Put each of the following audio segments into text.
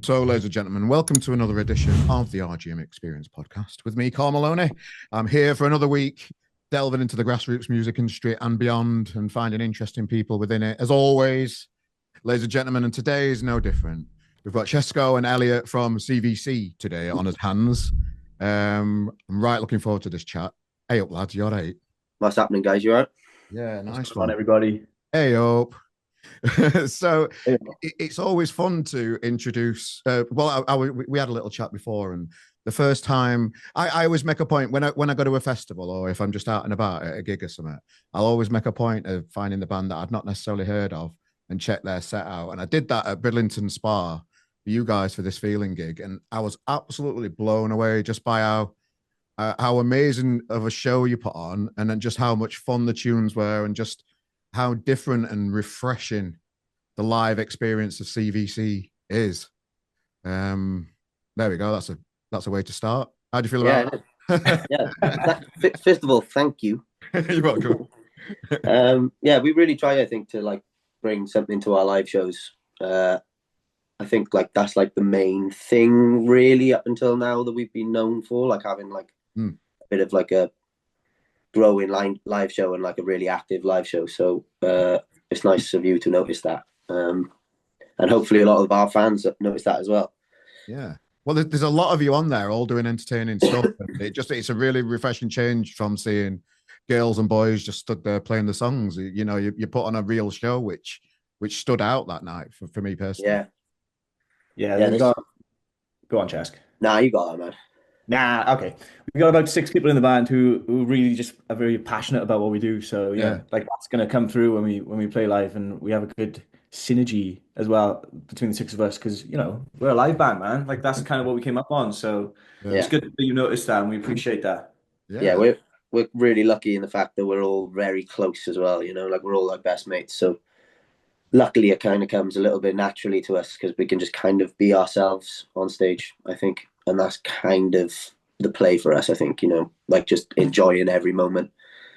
So, ladies and gentlemen, welcome to another edition of the RGM Experience podcast with me, Carl Maloney. I'm here for another week, delving into the grassroots music industry and beyond and finding interesting people within it. As always, ladies and gentlemen, and today is no different. We've got CESCO and ELLIOT from CVC today on his hands. I'm right looking forward to this chat. Hey up, lads, you all right? What's happening, guys? You all right? Yeah, nice What's going one. on, everybody? Hey up. So it's always fun to introduce. We had a little chat before, and the first time I always make a point when I go to a festival or if I'm just out and about at a gig or something, I'll always make a point of finding the band that I've not necessarily heard of and check their set out. And I did that at Bridlington Spa for you guys for this feeling gig, and I was absolutely blown away just by how amazing of a show you put on, and then just how much fun the tunes were, and just how different and refreshing the live experience of CVC is. There we go. That's a way to start. How do you feel about that? Yeah. First of all, thank you. You're welcome. Yeah, we really try, I think, to bring something to our live shows. I think that's the main thing really up until now that we've been known for, having a bit of a growing live show and a really active live show. So it's nice of you to notice that, and hopefully a lot of our fans notice that as well. Yeah, well, there's a lot of you on there all doing entertaining stuff. It's a really refreshing change from seeing girls and boys just stood there playing the songs. You put on a real show which stood out that night for me personally. Go on, Chesk. Nah, you got it, man. Nah, okay. We got about 6 people in the band who really just are very passionate about what we do. So yeah. That's gonna come through when we play live, and we have a good synergy as well between the 6 of us because we're a live band, man. That's kind of what we came up on. So it's good that you noticed that, and we appreciate that. Yeah, we're really lucky in the fact that we're all very close as well. We're all best mates. So luckily, it kind of comes a little bit naturally to us because we can just kind of be ourselves on stage, I think. And that's kind of the play for us, I think, just enjoying every moment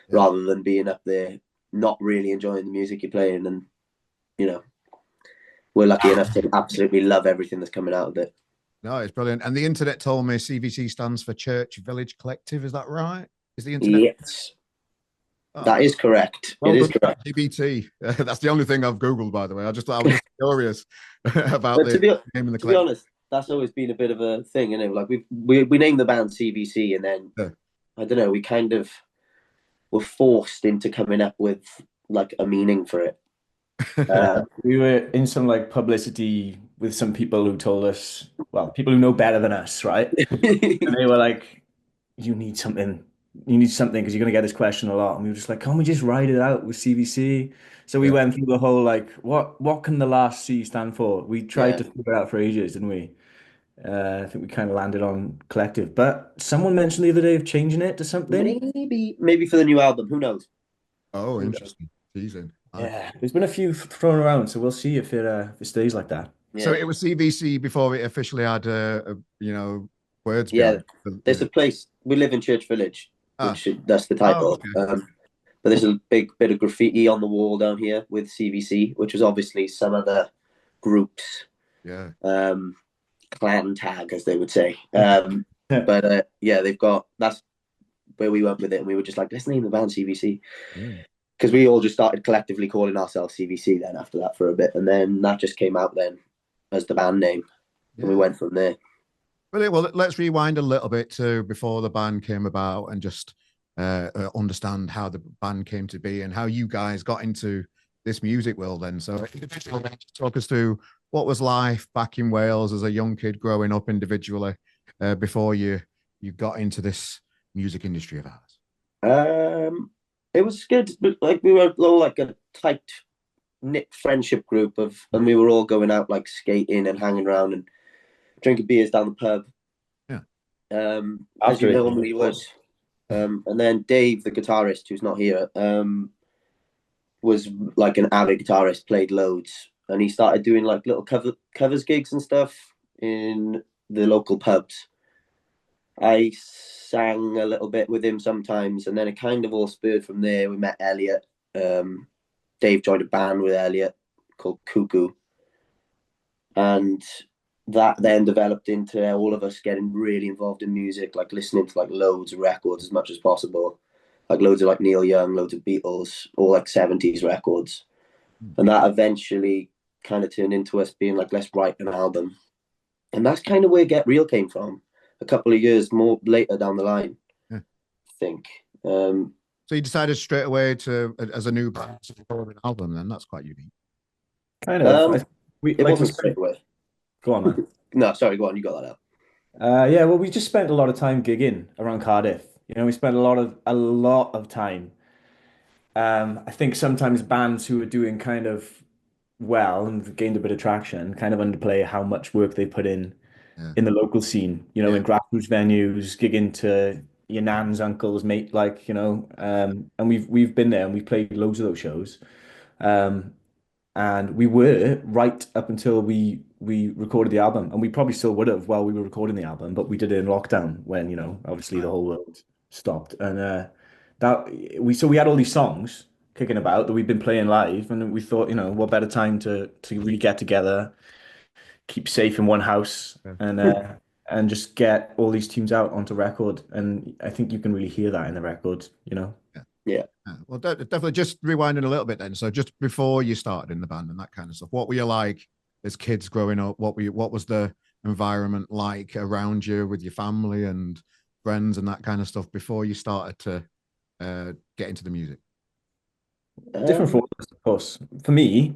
rather than being up there not really enjoying the music you're playing. And, we're lucky enough to absolutely love everything that's coming out of it. No, it's brilliant. And the internet told me CVC stands for Church Village Collective. Is that right? Is the internet? Yes. Oh, that is correct. Well, it is correct. LGBT. That's the only thing I've Googled, by the way. I was just curious about the name of the collective. To be honest, that's always been a bit of a thing, we named the band CVC, and then I don't know, we kind of were forced into coming up with a meaning for it. We were in some publicity with some people who told us, people who know better than us, right? And they were like, you need something because you're going to get this question a lot. And we were just like, can't we just write it out with CVC? So we went through the whole what can the last C stand for? We tried to figure it out for ages, didn't we? I think we kind of landed on collective, but someone mentioned the other day of changing it to something. Maybe for the new album. Who knows? Oh, interesting. Teasing. Yeah, there's been a few thrown around, so we'll see if it stays like that. Yeah. So it was CVC before it officially had words. Yeah, there's a place, we live in Church Village, that's the title. Oh, okay. But there's a big bit of graffiti on the wall down here with CVC, which is obviously some other groups. Yeah. Clan tag, as they would say. But they've got, that's where we went with it, and we were just like, let's name the band CVC. Because we all just started collectively calling ourselves CVC then after that for a bit, and then that just came out then as the band name, and we went from there. Brilliant. Well, let's rewind a little bit to before the band came about and just understand how the band came to be and how you guys got into this music world then. So talk us through what was life back in Wales as a young kid growing up individually before you got into this music industry of ours. It was good, but we were all a tight knit friendship group and we were all going out skating and hanging around and drinking beers down the pub. Yeah. As you normally would. And then Dave, the guitarist, who's not here, was an avid guitarist, played loads, and he started doing little covers gigs and stuff in the local pubs. I sang a little bit with him sometimes, and then it kind of all spurred from there. We met ELLIOT. Dave joined a band with ELLIOT called Cuckoo, and that then developed into all of us getting really involved in music, like listening to like loads of records as much as possible, like loads of like Neil Young, loads of Beatles, all like 70s records. And that eventually kind of turned into us being like, let's write an album. And that's kind of where Get Real came from a couple of years more later down the line, Yeah. I think. So you decided straight away to, as a new band, to record an album. Then that's quite unique. Kind of. It wasn't straight away. Go on, man. No, sorry, go on. You got that out. Yeah, well, we just spent a lot of time gigging around Cardiff. You know, we spent a lot of time. I think sometimes bands who are doing kind of well and gained a bit of traction kind of underplay how much work they put in the local scene. You know, in grassroots venues, gigging to your nan's uncle's mate, like, you know, and we've been there and we've played loads of those shows. And we were right up until we recorded the album, and we probably still would have while we were recording the album, but we did it in lockdown when, you know, obviously the whole world stopped. And we had all these songs kicking about that we've been playing live, and we thought, you know, what better time to really get together, keep safe in one house, and just get all these tunes out onto record. And I think you can really hear that in the record, you know. Yeah. Well, definitely just rewinding a little bit then. So just before you started in the band and that kind of stuff, what were you like as kids growing up? What was the environment like around you with your family and friends and that kind of stuff before you started to get into the music? Different for us, of course. For me,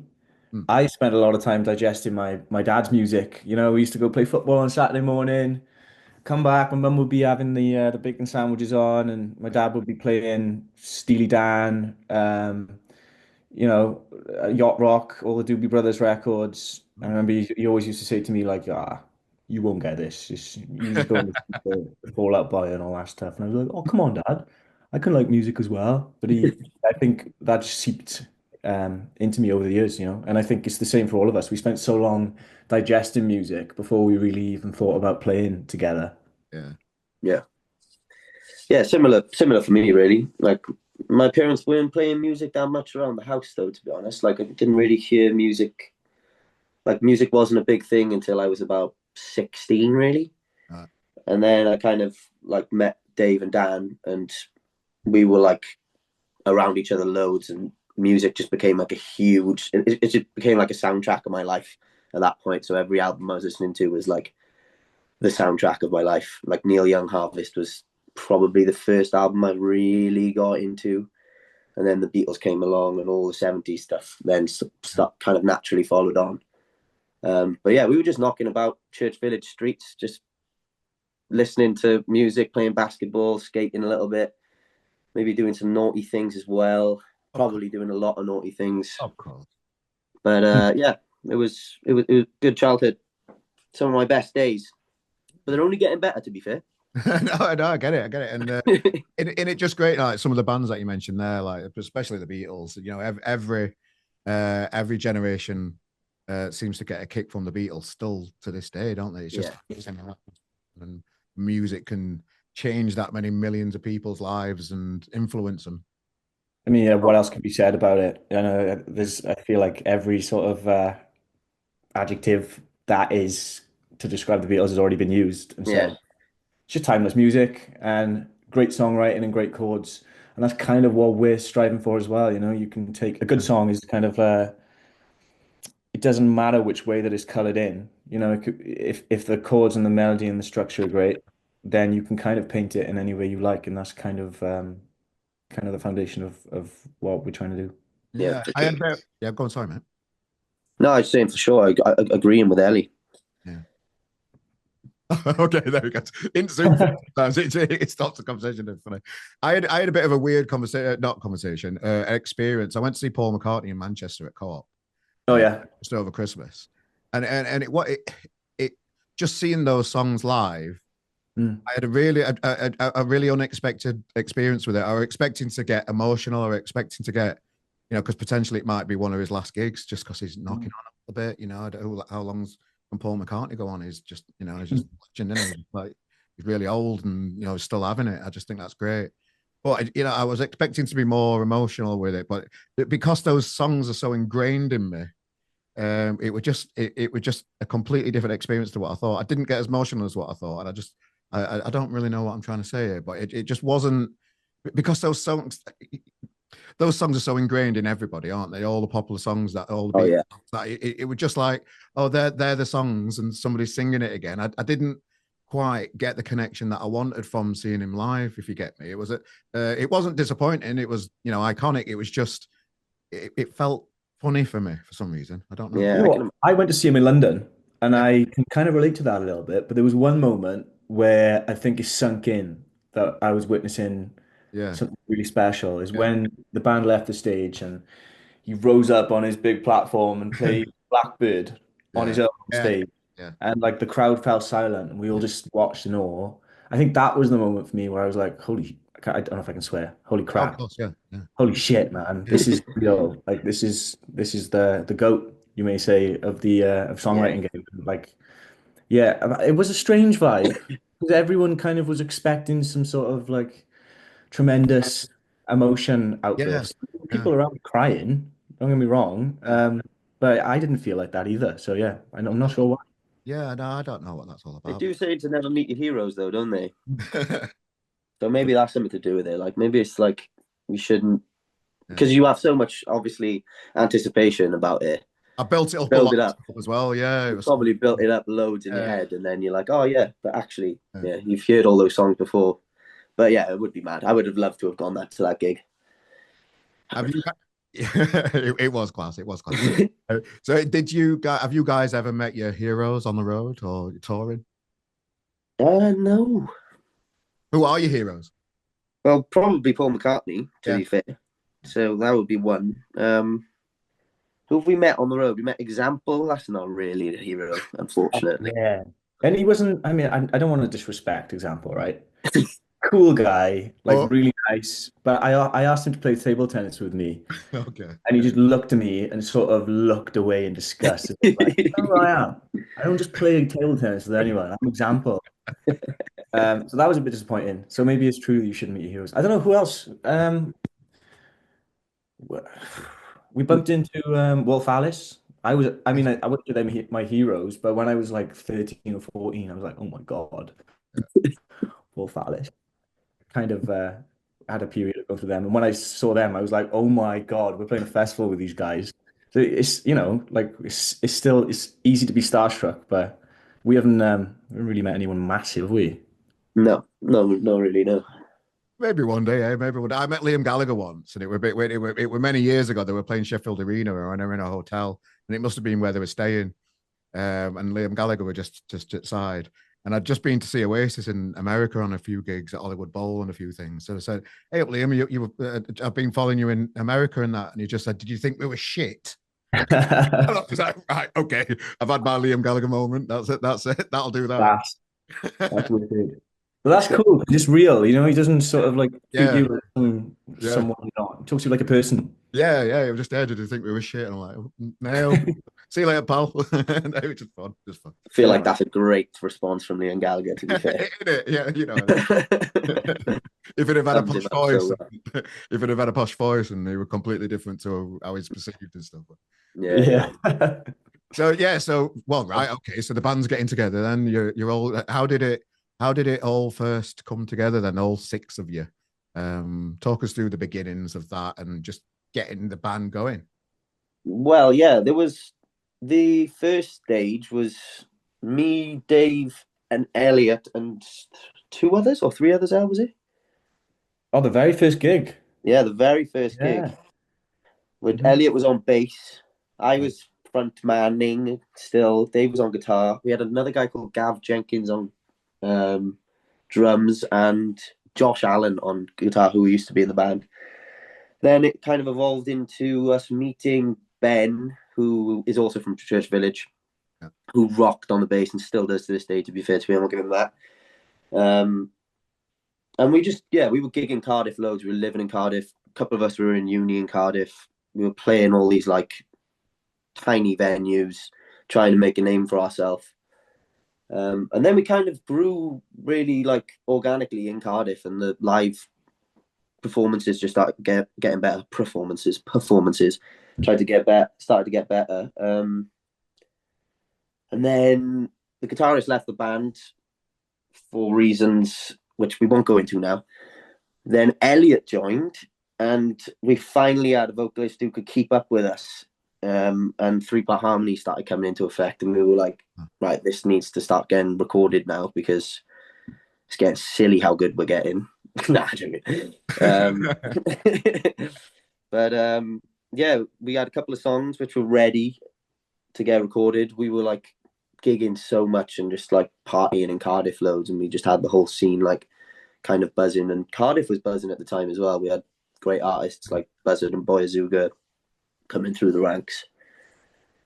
I spent a lot of time digesting my dad's music. You know, we used to go play football on Saturday morning, come back, my mum would be having the bacon sandwiches on, and my dad would be playing Steely Dan, you know, Yacht Rock, all the Doobie Brothers records. I remember he always used to say to me like, you won't get this. You just go and listen to the Fall Out Boy and all that stuff. And I was like, oh, come on, Dad. I can like music as well. But I think that just seeped into me over the years, you know. And I think it's the same for all of us. We spent so long digesting music before we really even thought about playing together. Yeah, similar for me, really. Like, my parents weren't playing music that much around the house, though, to be honest. Like, I didn't really hear music. Like, music wasn't a big thing until I was about 16, really. And then I kind of like met Dave and Dan, and we were like around each other loads, and music just became like it just became like a soundtrack of my life at that point. So every album I was listening to was like the soundtrack of my life. Like Neil Young Harvest was probably the first album I really got into, and then the Beatles came along and all the 70s stuff then kind of naturally followed on. But yeah, we were just knocking about Church Village streets, just listening to music, playing basketball, skating a little bit, maybe doing some naughty things as well. Probably doing a lot of naughty things. Of course. But yeah, it was good childhood. Some of my best days, but they're only getting better, to be fair. No, I get it. And it just great, like some of the bands that you mentioned there, like especially the Beatles. You know, every generation seems to get a kick from the Beatles still to this day, don't they? It's just and music can change that many millions of people's lives and influence them. I mean, yeah, what else can be said about it? You know, I feel like every sort of adjective that is to describe the Beatles has already been used and said. It's just timeless music and great songwriting and great chords. And that's kind of what we're striving for as well. You know, you can take a good song is kind of it doesn't matter which way that it's colored in. You know, if the chords and the melody and the structure are great, then you can kind of paint it in any way you like. And that's kind of the foundation of what we're trying to do. Yeah, go on, sorry, man. No, I was saying for sure. I agreeing with Ellie. Yeah. Okay, there we go. In Zoom, sometimes it stops the conversation. It's funny. I had a bit of a weird experience. I went to see Paul McCartney in Manchester at Co-op. Oh yeah, just over Christmas, and it just seeing those songs live. I had a really unexpected experience with it. I was expecting to get emotional, or expecting to get, you know, because potentially it might be one of his last gigs, just because he's knocking on a bit. You know, I don't know how long's when Paul McCartney go on. He's just, you know, he's just legend, isn't he? Like, he's really old and, you know, still having it. I just think that's great. But, you know, I was expecting to be more emotional with it, but because those songs are so ingrained in me, it was just a completely different experience to what I thought. I didn't get as emotional as what I thought, and I don't really know what I'm trying to say here, but it just wasn't, because those songs are so ingrained in everybody, aren't they? All the popular songs, that all the yeah. that it was just like, oh, they're the songs, and somebody's singing it again. I didn't quite get the connection that I wanted from seeing him live. If you get me, it wasn't disappointing. It was, iconic. It was just it felt funny for me for some reason. I don't know. You Yeah, know what? I went to see him in London, and Yeah, I can kind of relate to that a little bit. But there was one moment where I think it sunk in that I was witnessing yeah, something really special. Is yeah, when the band left the stage and he rose up on his big platform and played Blackbird on his yeah, own yeah, stage, yeah. and like the crowd fell silent, and we all just watched in awe. I think that was the moment for me where I was like, "Holy!" I don't know if I can swear. Holy Oh, of crap! course, yeah, yeah, Holy shit, man! This is real. Like this is the goat, you may say, of the of yeah, songwriting game. Like, yeah, it was a strange vibe because everyone kind of was expecting some sort of like tremendous emotion yeah, outburst. yeah. People around crying, don't get me wrong. But I didn't feel like that either. So yeah, I'm not sure why. Yeah, no, I don't know what that's all they about. do say to never meet your heroes, though, don't they? So maybe that's something to do with it. Like maybe it's like we shouldn't, Yeah. because you have so much obviously anticipation about it. I built it up a Build lot it up. as well. Yeah, it You was. probably built it up loads in your Yeah, head, and then you're like, oh yeah, but actually, yeah. yeah, you've heard all those songs before. But yeah, it would be mad. I would have loved to have gone to that gig. Have you? It was class. It was class. So, did you guys? Have you guys ever met your heroes on the road or touring? No. Who are your heroes? Well, probably Paul McCartney, to Yeah. be fair. So that would be one. Who have we met on the road? We met Example. That's not really a hero, unfortunately. Yeah. And he wasn't, I mean, I don't want to disrespect example, right? Cool guy, like Oh, really nice. But I asked him to play table tennis with me, okay. and he just looked at me and sort of looked away in disgust. It's like, you know who I am? I don't just play table tennis with anyone. I'm example. So that was a bit disappointing. So maybe it's true that you shouldn't meet your heroes. I don't know who else. We bumped into Wolf Alice. I mean, I wouldn't say them my heroes, but when I was like 13 or 14, I was like, oh my God, Wolf Alice. Kind of had a period of both of them. And when I saw them, I was like, oh my God, we're playing a festival with these guys. So it's, like it's still, it's easy to be starstruck, but we haven't really met anyone massive, have we? No, no, no, really, no. Maybe one day, eh? Maybe one day. I met Liam Gallagher once, and it were many years ago. They were playing Sheffield Arena, and they were in a hotel, and it must have been where they were staying. And Liam Gallagher were just outside. And I'd just been to see Oasis in America on a few gigs at Hollywood Bowl and a few things. So I said, "Hey, Liam, I've been following you in America and that." And he just said, "Did you think we were shit?" And I was like, "Right, okay. I've had my Liam Gallagher moment. That's it. That's it. That'll do that." That's that's wicked. But that's cool. He's real, He doesn't sort of like treat Yeah, you as yeah, someone you're not. He talks to you like a person. yeah, yeah. He was just there. Did you think we were shit? And I'm like, "No." See you later, pal. No, it's just fun. Just fun. I feel Yeah, like that's a great response from Liam Gallagher, to be fair. Yeah, if it have had a Sums posh him up so voice, well. if it have had a posh voice, and they were completely different to how he's perceived and stuff. Yeah, yeah. yeah. So yeah, so well, right, okay. So the band's getting together. Then you're all. How did it all first come together? Then all six of you. Talk us through the beginnings of that and just getting the band going. Well, yeah, there was the first stage was me, Dave, and Elliot, and two others or three others. Was it? Oh, the very first gig. Yeah, the very first gig. Yeah. When Mhm. Elliot was on bass, I was front manning still. Dave was on guitar. We had another guy called Gav Jenkins on drums and Josh Allen on guitar, who used to be in the band. Then it kind of evolved into us meeting Ben, who is also from Church Village, Yeah. who rocked on the bass and still does to this day, to be fair to me. I'm not giving him that. And we were gigging Cardiff loads. We were living in Cardiff. A couple of us were in uni in Cardiff. We were playing all these like tiny venues, trying to make a name for ourselves. And then we kind of grew really like organically in Cardiff, and the live performances just started getting better. Performances. Tried to get better, started to get better. And then the guitarist left the band for reasons which we won't go into now. Then ELLIOT joined, and we finally had a vocalist who could keep up with us. And 3-part harmony started coming into effect, and we were like, right, this needs to start getting recorded now because it's getting silly how good we're getting. Nah, but yeah, we had a couple of songs which were ready to get recorded. We were like gigging so much and just like partying in Cardiff loads, and we just had the whole scene like kind of buzzing, and Cardiff was buzzing at the time as well. We had great artists like Buzzard and Boy Azouga coming through the ranks.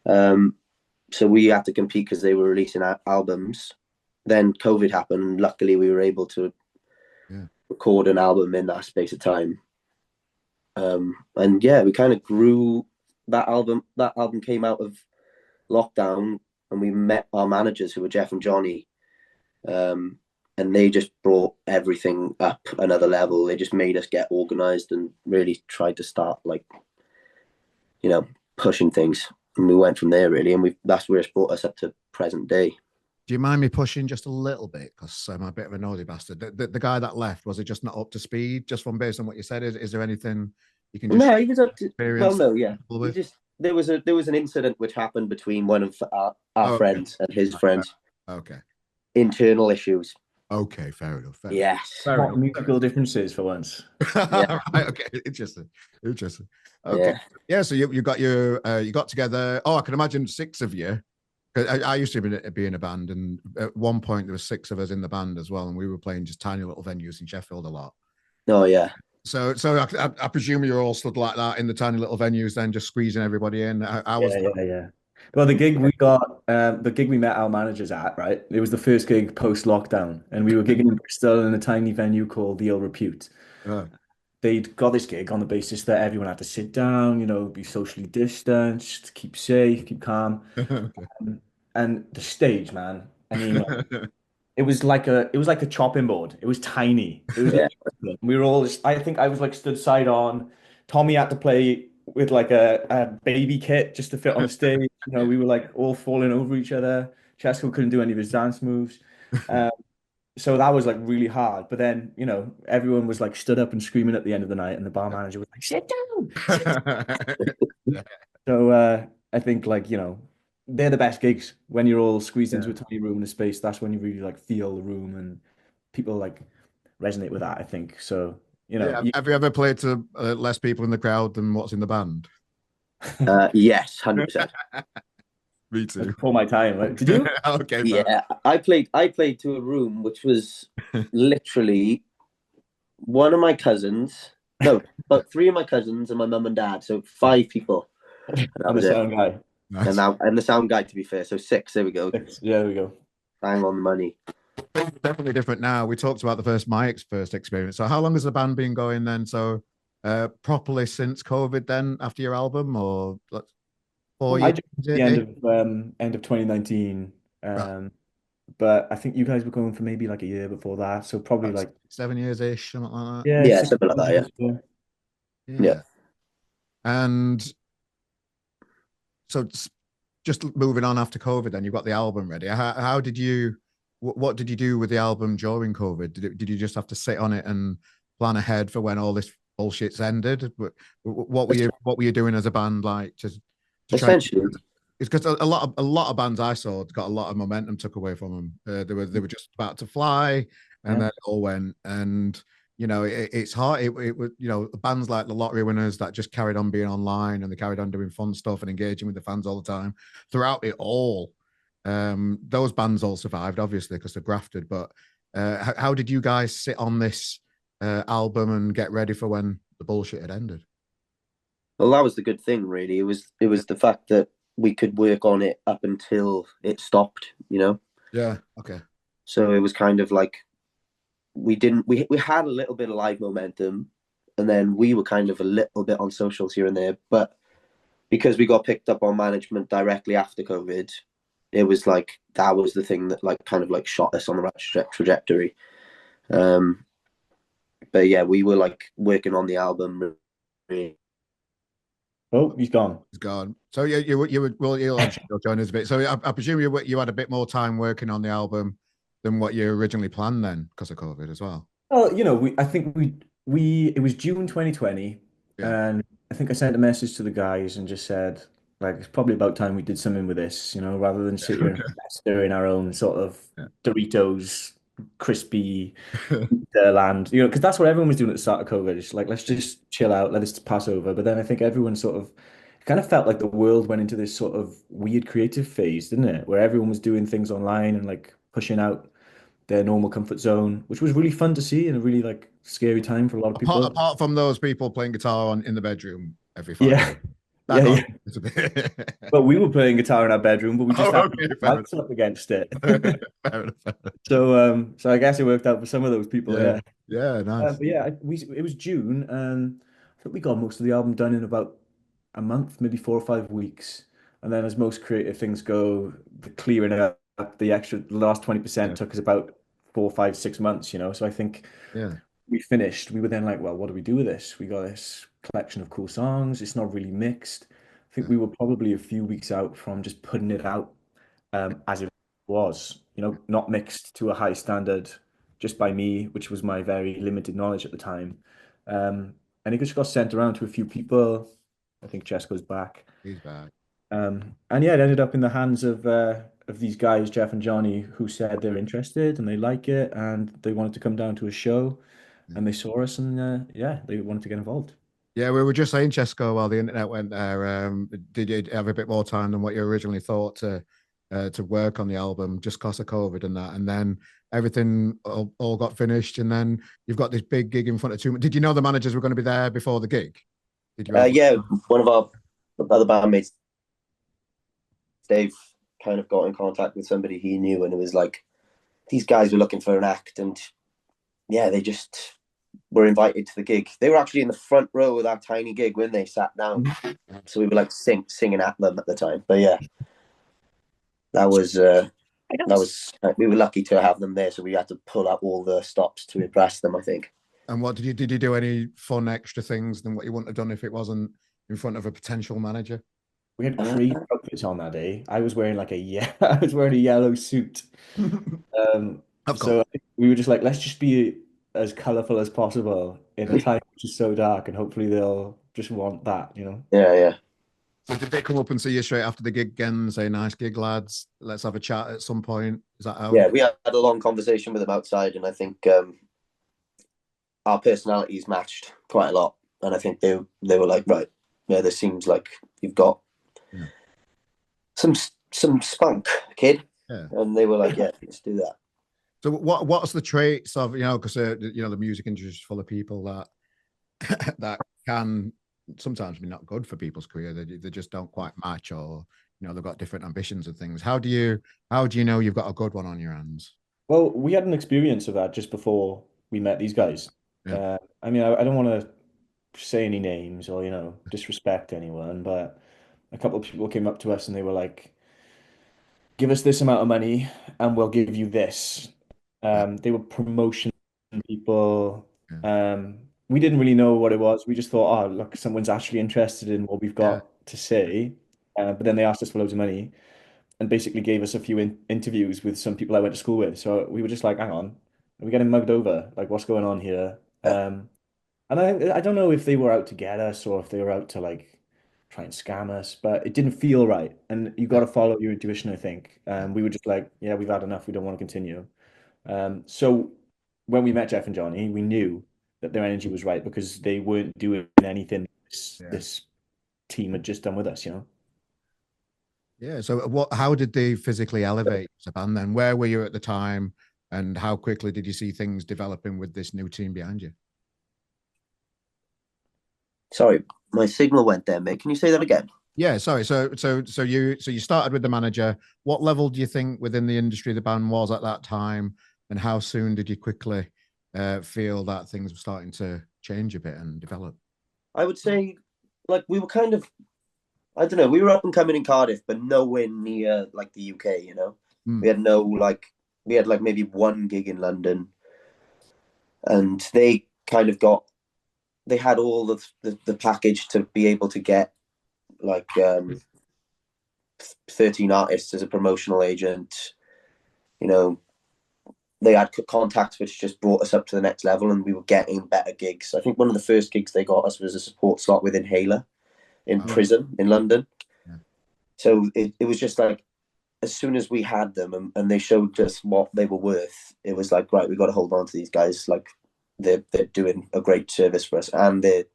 So we had to compete because they were releasing albums. Then COVID happened, and luckily we were able to record an album in that space of time. And yeah, we kind of grew that album. That album came out of lockdown, and we met our managers, who were Jeff and Johnny, and they just brought everything up another level. They just made us get organized and really tried to start like, you know, pushing things. And we went from there really, and that's where it's brought us up to present day. Do you mind me pushing just a little bit? Because I'm a bit of a nosy bastard. The guy that left, was it just not up to speed? Just from based on what you said, is there anything you can just? No, he was up to. Well, no, yeah. There was an incident which happened between one of our friends and his friends. Okay. Internal issues. Okay, fair enough. Yes. Not musical differences for once. Right, okay, interesting. Okay, yeah. So you got you got together. Oh, I can imagine 6 of you. I used to be in a band, and at one point there was 6 of us in the band as well, and we were playing just tiny little venues in Sheffield a lot. Oh yeah. So I presume you're all stood like that in the tiny little venues, then just squeezing everybody in. Yeah. Well, the gig we got, the gig we met our managers at, right? It was the first gig post-lockdown, and we were gigging in Bristol in a tiny venue called the Ill Repute. They'd got this gig on the basis that everyone had to sit down, you know, be socially distanced, keep safe, keep calm. And the stage, man, I mean, it was like a chopping board. It was tiny. It was we were all I think I was like stood side on. Tommy had to play with like a baby kit just to fit on the stage. You know, we were like all falling over each other. CESCO couldn't do any of his dance moves. So that was like really hard. But then, you know, everyone was like stood up and screaming at the end of the night, and the bar manager was like, sit down. So I think, like, you know, they're the best gigs when you're all squeezed into a tiny room in a space. That's when you really like feel the room, and people like resonate with that, I think. So, you know, have you ever played to less people in the crowd than what's in the band? Yes, 100%. Me too. Before my time, right? Did you? Okay. Yeah, I played to a room which was literally one of my cousins. No, but 3 of my cousins and my mum and dad. So 5 people. And the sound guy. Nice. And the sound guy, to be fair. So 6. There we go. 6. Yeah, there we go. Bang on the money. Definitely different now. We talked about Mike's first experience. So how long has the band been going then? So properly since COVID then, after your album, or 4 years? The end of 2019. Right. But I think you guys were going for maybe like a year before that. So probably like 7 years-ish, something like that. Yeah, something like that, yeah. And so just moving on after COVID, then you've got the album ready. How did you, what did you do with the album during COVID? Did you just have to sit on it and plan ahead for when all this bullshit's ended? What were you doing as a band, like to essentially? It's because a lot of bands I saw got a lot of momentum took away from them. They were just about to fly, and then it all went. And you know, it's hard. It was, you know, bands like the Lottery Winners that just carried on being online, and they carried on doing fun stuff and engaging with the fans all the time throughout it all. Those bands all survived, obviously, because they're grafted. But how did you guys sit on this album and get ready for when the bullshit had ended? Well, that was the good thing, really. It was the fact that we could work on it up until it stopped, you know? Yeah, okay. So it was kind of like we had a little bit of live momentum, and then we were kind of a little bit on socials here and there, but because we got picked up on management directly after COVID, it was like that was the thing that like kind of like shot us on the right trajectory. But yeah, we were like working on the album Oh, he's gone. He's gone. So you were well, you'll I'm sure you'll join us a bit. So I presume you had a bit more time working on the album than what you originally planned then because of COVID as well. Well, you know, I think we it was June 2020, Yeah. and I think I sent a message to the guys and just said, like, it's probably about time we did something with this, you know, rather than sit here and fester in our own sort of Doritos crispy land, you know, because that's what everyone was doing at the start of COVID. It's like, let's just chill out, let this pass over. But then I think everyone sort of it kind of felt like the world went into this sort of weird creative phase, didn't it? Where everyone was doing things online and like pushing out their normal comfort zone, which was really fun to see and a really like scary time for a lot of people. Apart from those people playing guitar on in the bedroom every Friday, Yeah, that yeah, got yeah. it's a bit. But we were playing guitar in our bedroom, but we Oh, just had okay, fair enough. lights up against it. Fair enough. So I guess it worked out for some of those people, Yeah, yeah. yeah, nice. But yeah, it was June, and I think we got most of the album done in about a month, maybe 4 or 5 weeks. And then, as most creative things go, the clearing up the last 20% Yeah, took us about 4, 5, 6 months, you know. So I think yeah, we finished. We were then like, well, what do we do with this? We got this collection of cool songs. It's not really mixed. I think yeah, we were probably a few weeks out from just putting it out as it was, you know, not mixed to a high standard just by me, which was my very limited knowledge at the time. And it just got sent around to a few people. I think Chesko's back. he's back. And yeah, it ended up in the hands of these guys, Jeff and Johnny, who said they're interested and they like it and they wanted to come down to a show Yeah. and they saw us and yeah, they wanted to get involved. Yeah, we were just saying, Chesco, while the internet went there, did you have a bit more time than what you originally thought to work on the album just because of COVID and that? And then everything all got finished, and then you've got this big gig in front of two. Did you know the managers were going to be there before the gig? Did you have? Yeah, one of our other bandmates, Dave, kind of got in contact with somebody he knew, and it was like these guys were looking for an act, and yeah, they just were invited to the gig. They were actually in the front row of that tiny gig when they sat down, so we were like singing at them at the time. But yeah, that was we were lucky to have them there, so we had to pull out all the stops to impress them, I think. And what did you do any fun extra things than what you wouldn't have done if it wasn't in front of a potential manager? We had crazy outfits on that day. I was wearing like I was wearing a yellow suit. Of course. So I think we were just like, let's just be as colorful as possible in a time which is so dark, and hopefully they'll just want that, you know? Yeah, yeah. So did they come up and see you straight after the gig again and say, "Nice gig, lads. Let's have a chat at some point"? Is that how? Yeah, we had a long conversation with them outside, and I think our personalities matched quite a lot. And I think they were like, right, yeah, this seems like you've got Yeah. some spunk, kid. Yeah. And they were like, yeah, let's do that. So what's the traits of because the music industry is full of people that that can sometimes be not good for people's career. They just don't quite match, or they've got different ambitions and things. How do you know you've got a good one on your hands? Well, we had an experience of that just before we met these guys. Yeah. I mean, I don't want to say any names or, disrespect anyone, but a couple of people came up to us and they were like, give us this amount of money and we'll give you this. They were promotion people. Yeah. We didn't really know what it was. We just thought, oh, look, someone's actually interested in what we've Yeah. got to say. But then they asked us for loads of money and basically gave us a few interviews with some people I went to school with. So we were just like, hang on, are we getting mugged over? Like, what's going on here? And I don't know if they were out to get us or if they were out to like try and scam us, but it didn't feel right. And you got to follow your intuition, I think. We were just like, yeah, we've had enough. We don't want to continue. So when we met Jeff and Johnny, we knew that their energy was right because they weren't doing anything Yeah. this team had just done with us, Yeah. So how did they physically elevate as a band then? Where were you at the time, and how quickly did you see things developing with this new team behind you? Sorry, my signal went there, mate. Can you say that again? Yeah, sorry. So you started with the manager. What level do you think within the industry the band was at that time, and how soon did you quickly feel that things were starting to change a bit and develop? I would say, like, we were kind of, I don't know, we were up and coming in Cardiff, but nowhere near like the UK. We had we had like maybe one gig in London, and they kind of they had all the package to be able to get like 13 artists as a promotional agent. You know, they had contacts which just brought us up to the next level, and we were getting better gigs. I think one of the first gigs they got us was a support slot with Inhaler in Prison in London. Yeah. So it was just like, as soon as we had them and they showed us what they were worth, it was like, right, we got to hold on to these guys. Like they're doing a great service for us, and they're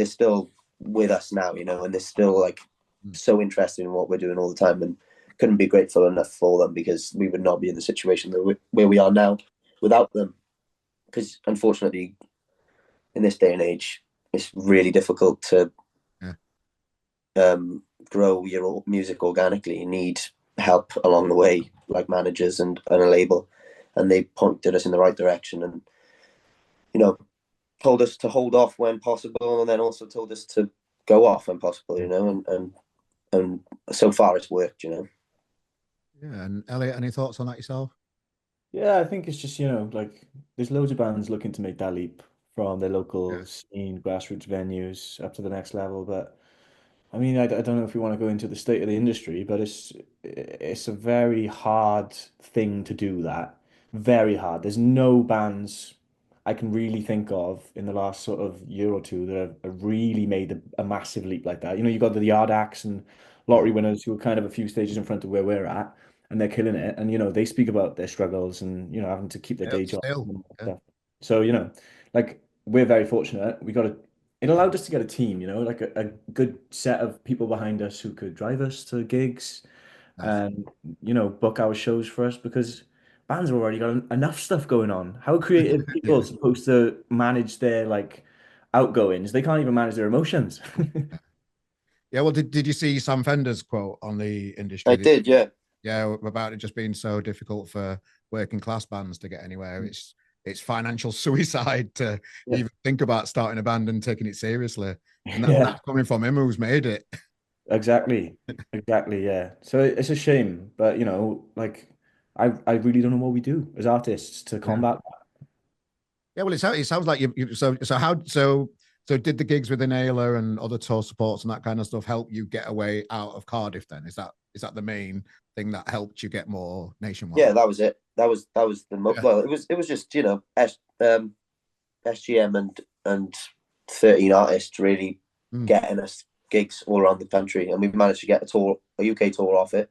still with us now, and they're still like so interested in what we're doing all the time, and couldn't be grateful enough for them, because we would not be in the situation where we are now without them. Because unfortunately, in this day and age, it's really difficult to grow your music organically. You need help along the way, like managers and a label, and they pointed us in the right direction, and told us to hold off when possible, and then also told us to go off when possible, and so far it's worked. Yeah. And Elliot, any thoughts on that yourself? Yeah, I think it's just, like there's loads of bands looking to make that leap from their local scene, grassroots venues up to the next level. But I mean, I don't know if we want to go into the state of the industry, but it's a very hard thing to do that. Very hard. There's no bands I can really think of in the last sort of year or two that have really made a massive leap like that. You got the Yard Acts and Lottery Winners, who are kind of a few stages in front of where we're at, and they're killing it. And they speak about their struggles and having to keep their day job and stuff. So like we're very fortunate. It allowed us to get a team, like a good set of people behind us who could drive us to gigs and, book our shows for us, because bands have already got enough stuff going on. How are creative people supposed to manage their like outgoings? They can't even manage their emotions. Yeah, well, did you see Sam Fender's quote on the industry? I did, yeah. Yeah, about it just being so difficult for working class bands to get anywhere. It's financial suicide to even think about starting a band and taking it seriously. And that's coming from him, who's made it. Exactly. Yeah. So it's a shame, but like I really don't know what we do as artists to combat that. Yeah, well, it sounds like so did the gigs with Inhaler and other tour supports and that kind of stuff help you get away out of Cardiff then? Is that the main thing that helped you get more nationwide? Yeah, that was it. That was well, it was just, SGM and 13 artists really getting us gigs all around the country, and we've managed to get a UK tour off it,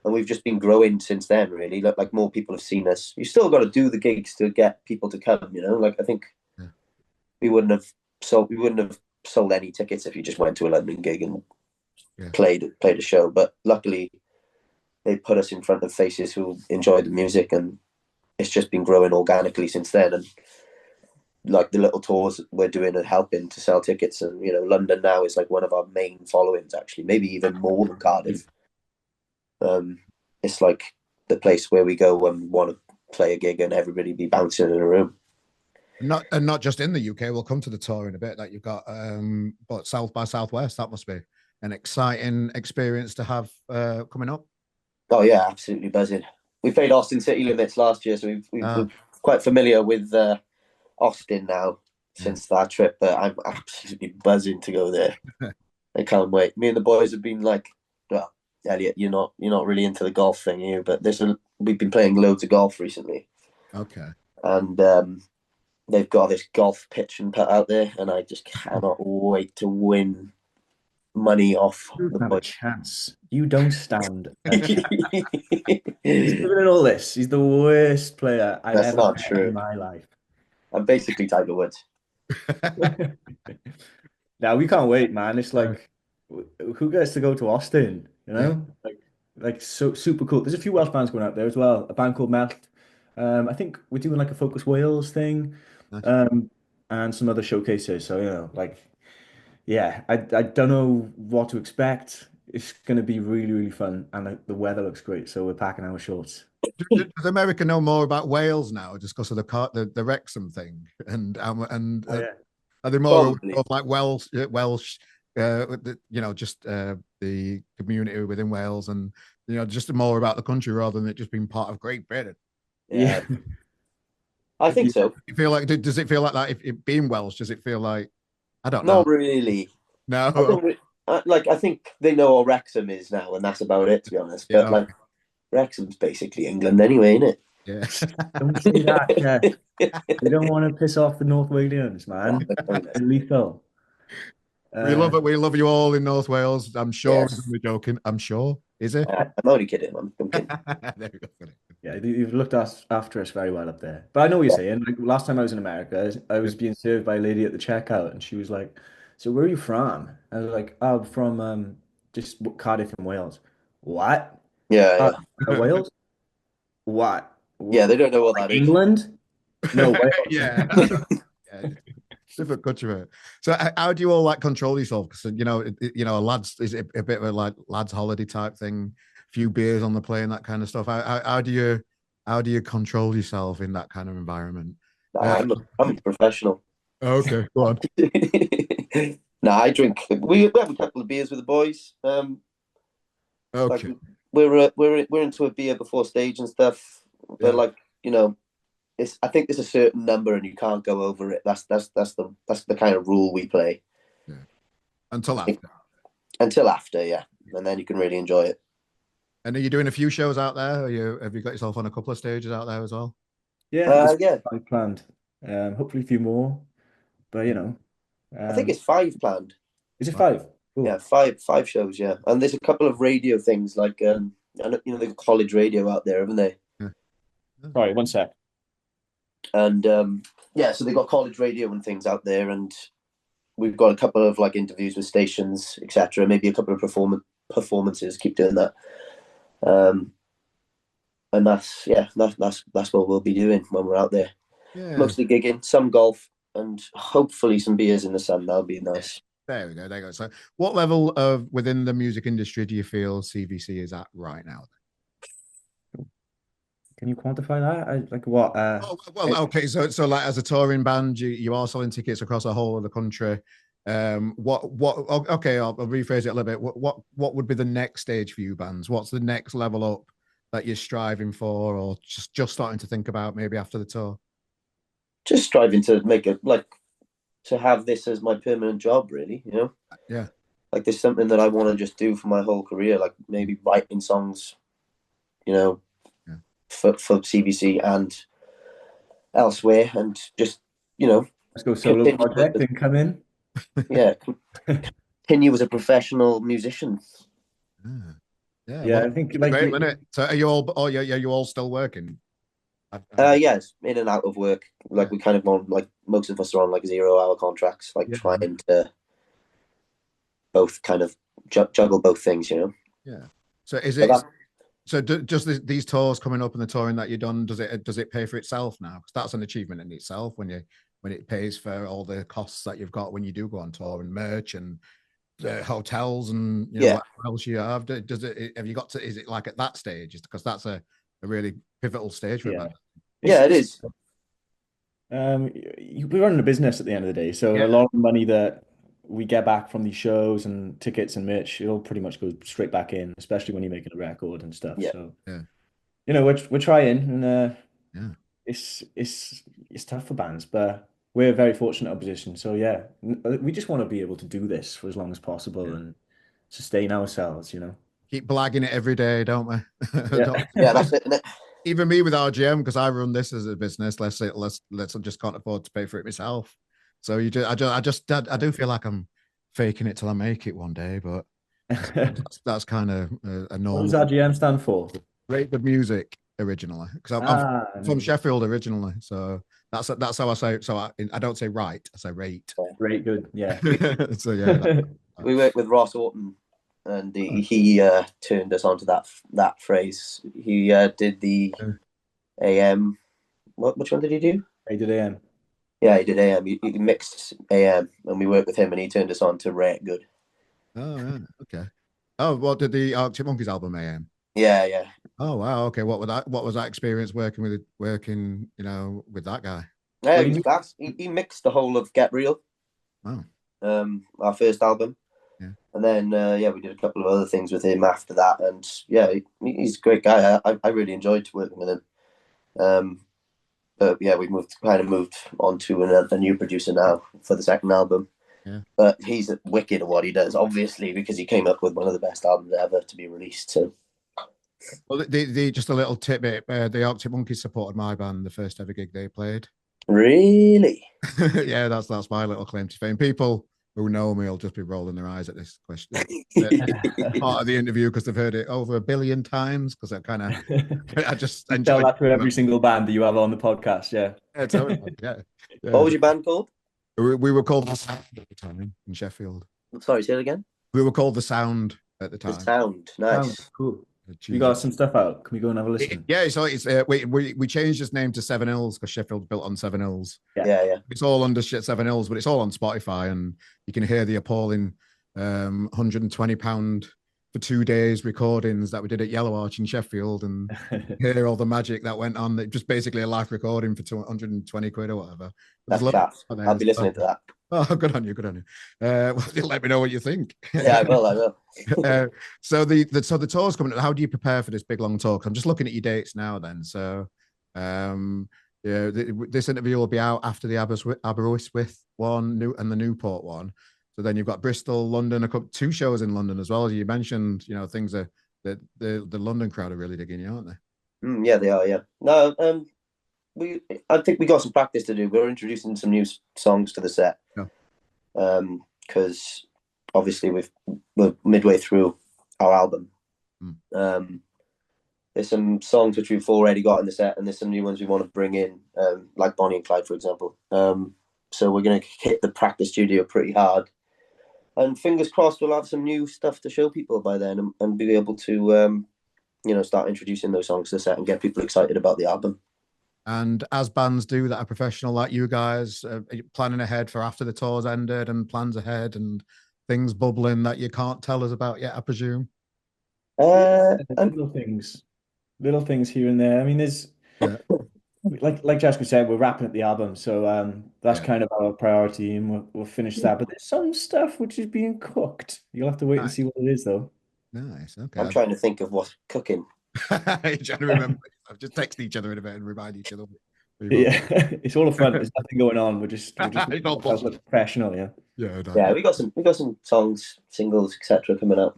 and we've just been growing since then. Really, like more people have seen us. You still got to do the gigs to get people to come. Like I think we wouldn't have sold any tickets if you just went to a London gig and played a show. But luckily, they put us in front of faces who enjoyed the music, and it's just been growing organically since then. And like the little tours we're doing are helping to sell tickets, and London now is like one of our main followings, actually, maybe even more than Cardiff. It's like the place where we go when we want to play a gig and everybody be bouncing in a room. Not just in the UK. We'll come to the tour in a bit that you've got, but South by Southwest, that must be an exciting experience to have coming up. Oh yeah, absolutely buzzing. We played Austin City Limits last year, so we're quite familiar with Austin now since that trip, but I'm absolutely buzzing to go there. I can't wait. Me and the boys have been like, well, Elliot, you're not really into the golf thing here, but we've been playing loads of golf recently. Okay. And they've got this golf pitch and putt out there, and I just cannot wait to win money off the boys. A chance. You don't stand a chance. He's doing it all this. He's the worst player I've ever met in my life. I'm basically Tiger Woods. Now we can't wait, man. It's like, who gets to go to Austin? Like so super cool. There's a few Welsh bands going out there as well. A band called Melt. I think we're doing like a Focus Wales thing, and some other showcases. So I don't know what to expect. It's going to be really, really fun, and the weather looks great. So we're packing our shorts. Does America know more about Wales now, just because of the Wrexham thing? And are they more of like Welsh, just the community within Wales, and just more about the country rather than it just being part of Great Britain? Yeah, I think so. You feel like does it feel like that? If it being Welsh, does it feel like I don't know? Not really. No. Like I think they know what Wrexham is now, and that's about it, to be honest. But Yeah. like Wrexham's basically England anyway, isn't it? Yeah. Don't say that, Jeff. We don't want to piss off the North Walians, man. They're lethal. We love Uh, it. We love you all in North Wales. I'm sure he's Yes. only joking. I'm sure. Is it? I'm only kidding. I'm kidding. There we go. yeah, you've looked after us very well up there. But I know what you're saying. Like last time I was in America, I was being served by a lady at the checkout, and she was like, "So where are you from?" I was like, "Oh, I'm from just Cardiff in Wales." What? Yeah, Uh, yeah, Wales? What? yeah. They don't know what that is. England? No, Wales. Yeah. Yeah. Different country, mate. So how do you all like control yourself? Because a lads is it a bit of a like lads holiday type thing, few beers on the plane, that kind of stuff. How do you control yourself in that kind of environment? Nah, I'm a professional. Okay, go on. Nah, I drink. We have a couple of beers with the boys. Like Okay. we're into a beer before stage and stuff. But Yeah. like I think there's a certain number and you can't go over it. That's the kind of rule we play. Yeah. Until after. Until after, yeah, and then you can really enjoy it. And are you doing a few shows out there? Have you got yourself on a couple of stages out there as well? Yeah, it's Yeah, I planned. Hopefully a few more, but I think um, it's 5 planned. is it 5? Yeah, Cool. five shows. Yeah, and there's a couple of radio things like they've got college radio out there, haven't they? Yeah. Sorry, one sec. And yeah, so they've got college radio and things out there, and we've got a couple of like interviews with stations, etc. Maybe a couple of performances. Keep doing that. And that's what we'll be doing when we're out there. Yeah. Mostly gigging, some golf, and hopefully some beers in the sun. That'll be nice. There we go. There you go. So, what level of within the music industry do you feel CVC is at right now? Can you quantify that? Like what? Oh, well, okay. So like as a touring band, you are selling tickets across the whole of the country. Okay, I'll rephrase it a little bit. What would be the next stage for you bands? What's the next level up that you're striving for, or just starting to think about maybe after the tour? Just striving to make it like to have this as my permanent job, really. Yeah. Like there's something that I want to just do for my whole career, like maybe writing songs, yeah. for CVC and elsewhere, and just Let's go solo project and come in. Yeah, continue as a professional musician. Yeah. Yeah, I think like great, isn't it? So are you all? Oh yeah, you all still working? Yes, in and out of work. Like we kind of on like most of us are on like 0-hour contracts, like trying to both kind of juggle both things, Yeah. So is it? So just these tours coming up and the touring that you've done, does it pay for itself now? Because that's an achievement in itself when it pays for all the costs that you've got when you do go on tour and merch and hotels and what else you have. Have you got to? Is it like at that stage? Because that's a really pivotal stage for a band. Yeah, it is. We run a business at the end of the day, so a lot of the money that we get back from these shows and tickets and merch, it'll pretty much go straight back in, especially when you're making a record and stuff. So we're trying, and it's tough for bands, but we're a very fortunate position. So we just want to be able to do this for as long as possible and sustain ourselves. Keep blagging it every day, don't we? Yeah, that's it, isn't it? Even me with RGM, because I run this as a business. Let's just can't afford to pay for it myself. So I do feel like I'm faking it till I make it one day, but that's kind of a normal. What does RGM stand for? Rate the music originally, because I'm from Sheffield originally, so that's how I say it. So I don't say right, I say rate. Great, good, yeah. So we work with Ross Orton, and he turned us onto that phrase. He did the AM. Which one did he do? He did AM. Yeah, he did AM. He mixed AM, and we worked with him, and he turned us on to Rate Good. Oh, yeah. Okay. Oh, what did the Arctic Monkeys album AM? Yeah. Oh wow. Okay. What was that experience working with that guy? Yeah, he was class. He mixed the whole of Get Real. Wow. Our first album. Yeah. And then we did a couple of other things with him after that, and he's a great guy. I really enjoyed working with him. But yeah, we moved on to a new producer now for the second album. Yeah. But he's wicked at what he does, obviously, because he came up with one of the best albums ever to be released. So, well, just a little tidbit: the Arctic Monkeys supported my band the first ever gig they played. really, Yeah, that's my little claim to fame. People who know me will just be rolling their eyes at this question. Part of the interview because they've heard it over 1 billion times. Because I just You tell enjoy that to every single band that you have on the podcast. Yeah. Yeah, totally. Yeah. what was your band called? We were called the Sound at the time in Sheffield. Sorry, say it again. We were called the Sound at the The time. Sound, nice. Cool. You got some stuff out. Can we go and have a listen? Yeah, so it's we changed its name to Seven Hills because Sheffield's built on Seven Hills. Yeah. It's all under Seven Hills, but it's all on Spotify, and you can hear the appalling £120 for 2 days recordings that we did at Yellow Arch in Sheffield, and hear all the magic that went on. Just basically a live recording for 120 quid or whatever. That's chaff. I'll be listening to that. Oh, good on you. Well, let me know what you think. Yeah, I will. So the tour's coming. How do you prepare for this big long tour? I'm just looking at your dates now. Then, so this interview will be out after the Aberystwyth one, and the Newport one. So then you've got Bristol, London, 2 shows in London as well. As you mentioned, things are the London crowd are really digging you, aren't they? Yeah, they are. Yeah. No, I think we got some practice to do. We're introducing some new songs to the set. Because obviously we're midway through our album. There's some songs which we've already got in the set, and there's some new ones we want to bring in, like Bonnie and Clyde, for example. So we're going to hit the practice studio pretty hard, and fingers crossed we'll have some new stuff to show people by then, and be able to start introducing those songs to the set and get people excited about the album. And as bands do that are professional like you guys, are you planning ahead for after the tour's ended, and plans ahead and things bubbling that you can't tell us about yet, I presume? Little things here and there. I mean, there's like Jasper said, we're wrapping up the album, so that's kind of our priority, and we'll finish that. But there's some stuff which is being cooked. You'll have to wait and see what it is, though. Nice. Okay. I'm trying to think of what's cooking. You're trying to remember. I've just text each other in a bit and remind each other. Yeah, it's all a front. There's nothing going on. We're just professional. Yeah, we got some songs, singles, etc. coming up.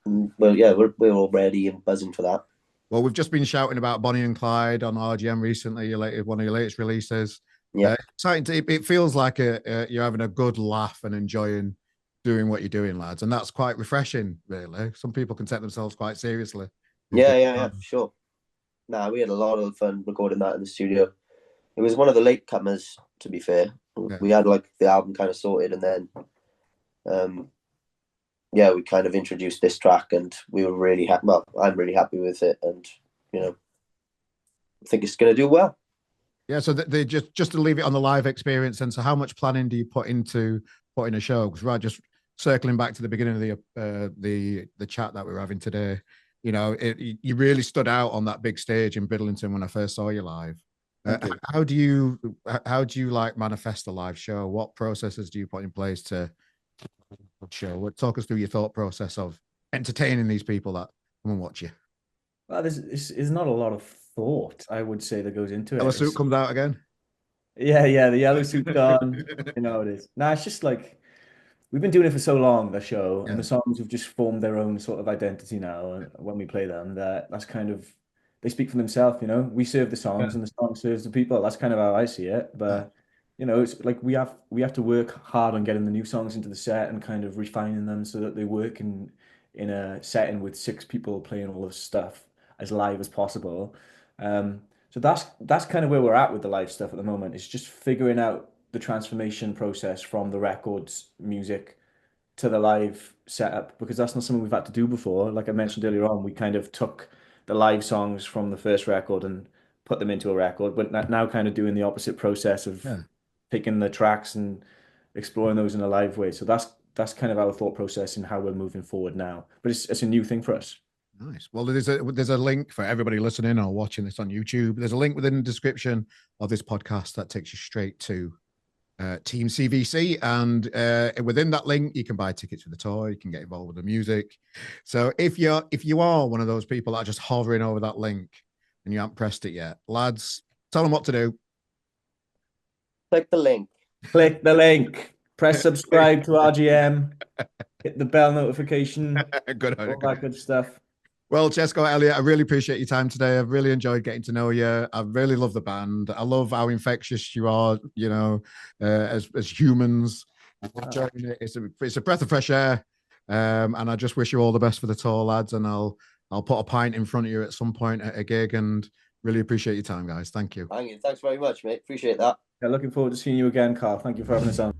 Well, yeah, we're all ready and buzzing for that. Well, we've just been shouting about Bonnie and Clyde on RGM recently. One of your latest releases. Yeah, exciting. It feels like you're having a good laugh and enjoying doing what you're doing, lads, and that's quite refreshing. Really, some people can take themselves quite seriously. Yeah, for sure. Nah, we had a lot of fun recording that in the studio. It was one of the late comers, to be fair. We had like the album kind of sorted, and then we kind of introduced this track, and we were really happy. Well, I'm really happy with it, and I think it's going to do well. Yeah, so they just to leave it on the live experience. And so, how much planning do you put into putting a show? Because just circling back to the beginning of the chat that we were having today, you really stood out on that big stage in Bridlington when I first saw you live. How do you like manifest a live show? What processes do you put in place to show? Talk us through your thought process of entertaining these people that come and watch you. Well, there's not a lot of thought, I would say, that goes into it. Yellow suit comes out again. Yeah, the yellow suit's gone. You know it is. It's just like we've been doing it for so long, the show, and the songs have just formed their own sort of identity now. And when we play them, that's kind of, they speak for themselves. We serve the songs, and the song serves the people. That's kind of how I see it. But it's like we have to work hard on getting the new songs into the set and kind of refining them so that they work in a setting with 6 people playing all of stuff as live as possible. So that's kind of where we're at with the live stuff at the moment. It's just figuring out the transformation process from the records music to the live setup, because that's not something we've had to do before. Like I mentioned earlier on, we kind of took the live songs from the first record and put them into a record, but now kind of doing the opposite process of picking the tracks and exploring those in a live way. So that's kind of our thought process and how we're moving forward now. But it's a new thing for us. Nice. Well, there's a link for everybody listening or watching this on YouTube. There's a link within the description of this podcast that takes you straight to Team CVC, and within that link you can buy tickets for the tour, you can get involved with the music. So if you are one of those people that are just hovering over that link and you haven't pressed it yet, lads, tell them what to do. Click the link. Click the link. Press subscribe to RGM. Hit the bell notification. Good on All that good stuff. Well, CESCO, Elliot, I really appreciate your time today. I've really enjoyed getting to know you. I really love the band. I love how infectious you are, you know, as humans. It's a breath of fresh air. And I just wish you all the best for the tour, lads. And I'll put a pint in front of you at some point at a gig, and really appreciate your time, guys. Thank you. Thanks very much, mate. Appreciate that. Yeah, looking forward to seeing you again, Carl. Thank you for having us on.